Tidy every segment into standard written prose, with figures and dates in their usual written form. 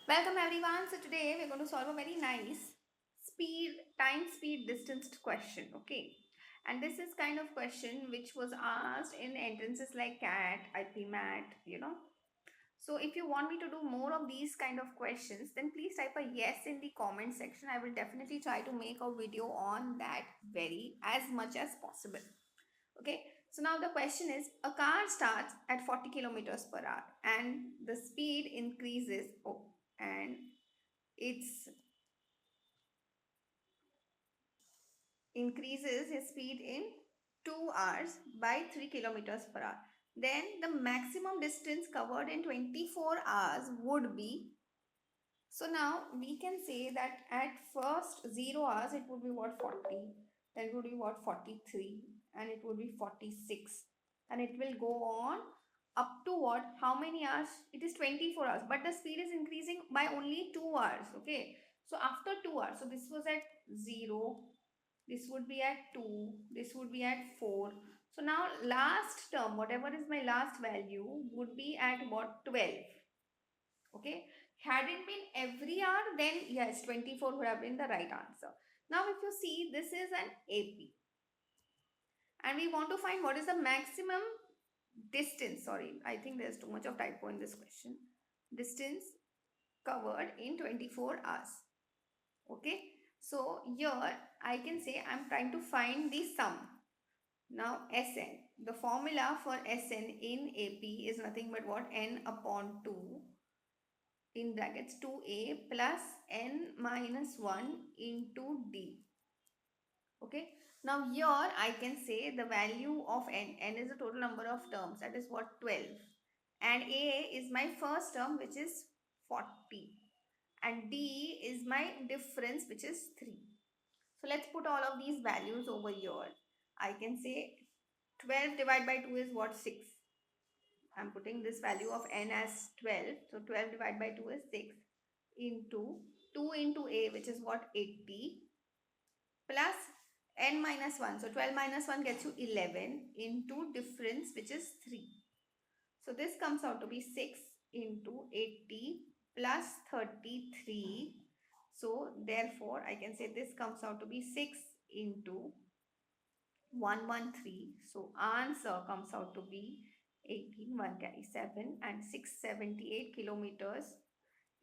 Welcome everyone. So today we're going to solve a very nice time speed distance question. Okay. And this is kind of question which was asked in entrances like CAT, IPMAT. So if you want me to do more of these kind of questions, then please type a yes in the comment section. I will definitely try to make a video on that very as much as possible. Okay. So now the question is a car starts at 40 kilometers per hour and the speed increases. And it's increases his speed in 2 hours by 3 kilometers per hour. Then the maximum distance covered in 24 hours would be. So now we can say that at first 0 hours it would be what, 40, then it would be what, 43, and it would be 46, and it will go on up to what, how many hours? It is 24 hours, but the speed is increasing by only 2 hours. Okay, so after 2 hours, so this was at 0, this would be at 2, this would be at 4. So now last term, whatever is my last value, would be at what, 12. Okay, had it been every hour, then yes, 24 would have been the right answer. Now if you see, this is an AP and we want to find what is the maximum distance. Sorry, I think there's too much of typo in this question. Distance covered in 24 hours. Okay, so here I can say I'm trying to find the sum. Now Sn, the formula for Sn in AP is nothing but what, n upon 2 in brackets 2a plus n minus 1 into d. Okay, now here I can say the value of n is the total number of terms, that is what, 12, and a is my first term which is 40, and d is my difference which is 3. So let's put all of these values over here. I can say 12 divided by 2 is what, 6. I'm putting this value of n as 12. So 12 divided by 2 is 6 into 2 into a, which is what, 80, plus n minus 1. So 12 minus 1 gets you 11 into difference which is 3. So this comes out to be 6 into 80 plus 33. So therefore I can say this comes out to be 6 into 113. So answer comes out to be 18, 1 carry 7, and 678 kilometers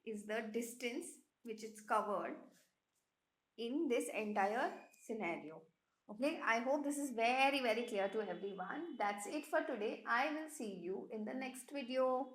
is the distance which is covered in this entire scenario. Okay, I hope this is very clear to everyone. That's it for today. I will see you in the next video.